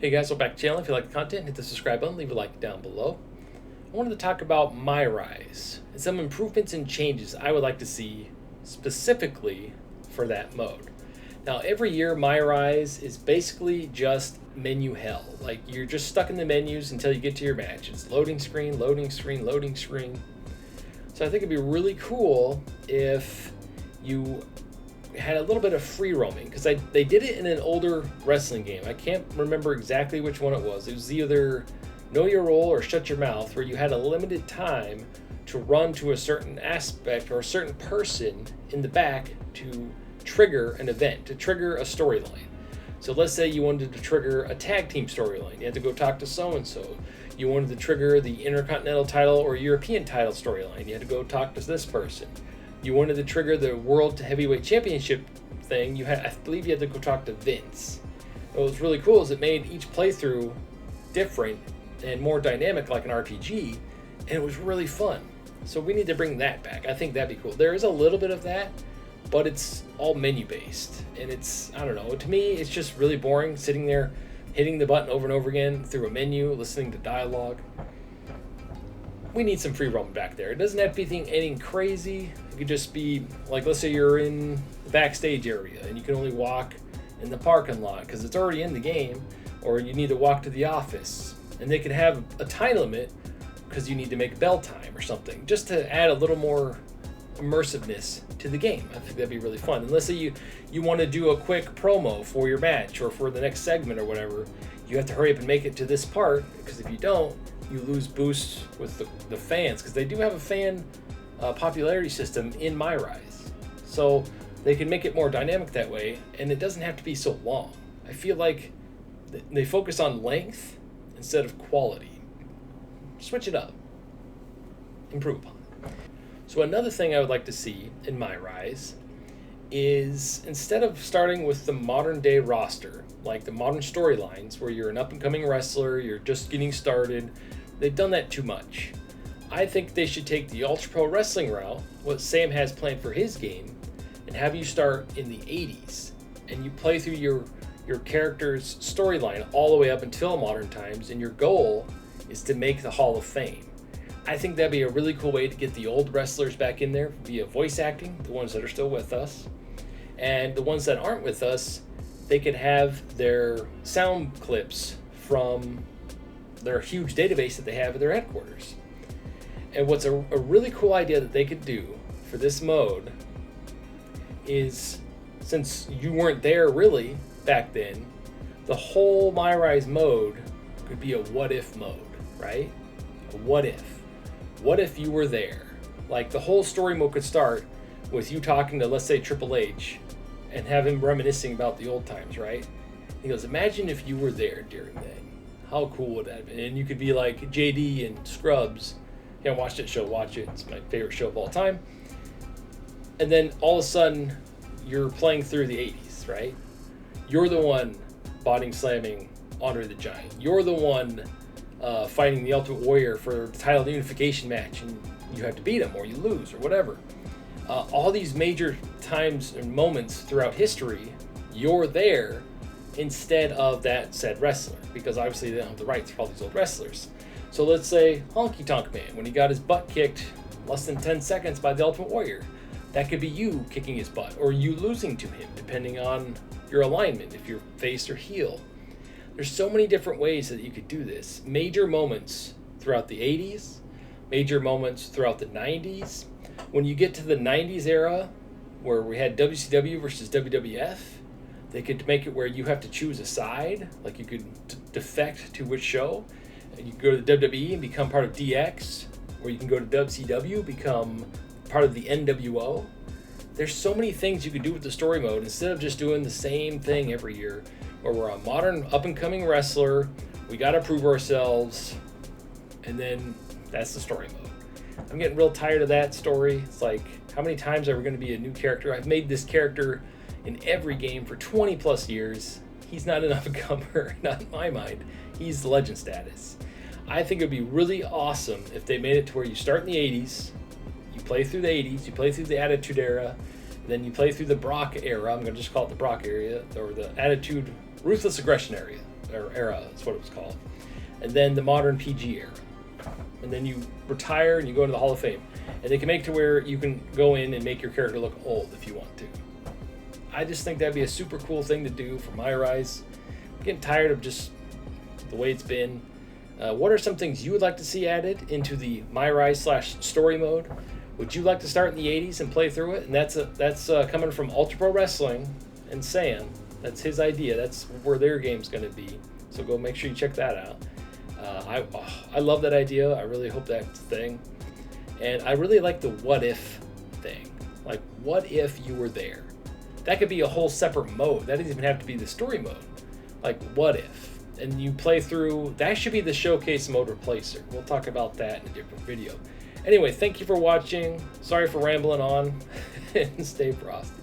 Hey guys, welcome back to the channel. If you like the content, hit the subscribe button, leave a like down below. I wanted to talk about My Rise and some improvements and changes I would like to see specifically for that mode. Now, every year My Rise is basically just menu hell. Like, you're just stuck in the menus until you get to your match. It's loading screen, loading screen, loading screen. So I think it'd be really cool if you had a little bit of free roaming, because they did it in an older wrestling game. I can't remember exactly which one it was. It was either Know Your Role or Shut Your Mouth, where you had a limited time to run to a certain aspect or a certain person in the back to trigger an event, to trigger a storyline. So let's say you wanted to trigger a tag team storyline. You had to go talk to so-and-so. You wanted to trigger the Intercontinental title or European title storyline. You had to go talk to this person. You wanted to trigger the World Heavyweight Championship thing. I believe you had to go talk to Vince. What was really cool is it made each playthrough different and more dynamic, like an RPG, and it was really fun. So we need to bring that back. I think that'd be cool. There is a little bit of that, but it's all menu based, and it's, I don't know, to me it's just really boring sitting there hitting the button over and over again through a menu, listening to dialogue. We need some free roam back there. It doesn't have to be anything crazy. It could just be like, let's say you're in the backstage area and you can only walk in the parking lot because it's already in the game, or you need to walk to the office, and they could have a time limit because you need to make bell time or something, just to add a little more immersiveness to the game. I think that'd be really fun. And let's say you want to do a quick promo for your match or for the next segment or whatever, you have to hurry up and make it to this part, because if you don't, you lose boosts with the fans, because they do have a fan popularity system in My Rise. So they can make it more dynamic that way, and it doesn't have to be so long. I feel like they focus on length instead of quality. Switch it up. Improve upon it. So another thing I would like to see in My Rise is, instead of starting with the modern day roster, like the modern storylines where you're an up and coming wrestler, you're just getting started, they've done that too much. I think they should take the Ultra Pro Wrestling route, what Sam has planned for his game, and have you start in the 80s, and you play through your character's storyline all the way up until modern times, and your goal is to make the Hall of Fame. I think that'd be a really cool way to get the old wrestlers back in there via voice acting, the ones that are still with us. And the ones that aren't with us, they could have their sound clips from their huge database that they have at their headquarters. And what's a really cool idea that they could do for this mode is, since you weren't there really back then, the whole My Rise mode could be a what if mode, right? A what if. What if you were there? Like, the whole story mode could start with you talking to, let's say, Triple H, and have him reminiscing about the old times, right? He goes, imagine if you were there during that. How cool would that have been? And you could be like JD and Scrubs. You haven't watched that show, watch it. It's my favorite show of all time. And then all of a sudden, you're playing through the 80s, right? You're the one body slamming Andre the Giant. You're the one fighting the Ultimate Warrior for the title unification match, and you have to beat him or you lose or whatever. All these major times and moments throughout history, you're there instead of that said wrestler, because obviously they don't have the rights for all these old wrestlers. So let's say Honky Tonk Man, when he got his butt kicked less than 10 seconds by the Ultimate Warrior, that could be you kicking his butt, or you losing to him, depending on your alignment, if you're face or heel. There's so many different ways that you could do this. Major moments throughout the 80s, major moments throughout the 90s. When you get to the 90s era, where we had WCW versus WWF, they could make it where you have to choose a side. Like, you could defect to which show. And you could go to the WWE and become part of DX, or you can go to WCW, become part of the NWO. There's so many things you could do with the story mode, instead of just doing the same thing every year, where we're a modern up-and-coming wrestler, we got to prove ourselves, and then that's the story mode. I'm getting real tired of that story. It's like, how many times are we going to be a new character? I've made this character in every game for 20 plus years. He's not an up-and-comer, not in my mind. He's legend status. I think it would be really awesome if they made it to where you start in the 80s, you play through the 80s, you play through the Attitude Era, then you play through the Brock era. I'm going to just call it the Brock area, or the Attitude Ruthless Aggression area, or era, that's what it was called. And then the modern PG era. And then you retire and you go into the Hall of Fame. And they can make it to where you can go in and make your character look old if you want to. I just think that'd be a super cool thing to do for My Rise. I'm getting tired of just the way it's been. What are some things you would like to see added into the My Rise / story mode? Would you like to start in the 80s and play through it? And that's coming from Ultra Pro Wrestling and Sam. That's his idea. That's where their game's going to be. So go make sure you check that out. I love that idea. I really hope that's a thing. And I really like the what if thing. Like, what if you were there? That could be a whole separate mode. That doesn't even have to be the story mode. Like, what if? And you play through, that should be the showcase mode replacer. We'll talk about that in a different video. Anyway, thank you for watching. Sorry for rambling on. And stay frosty.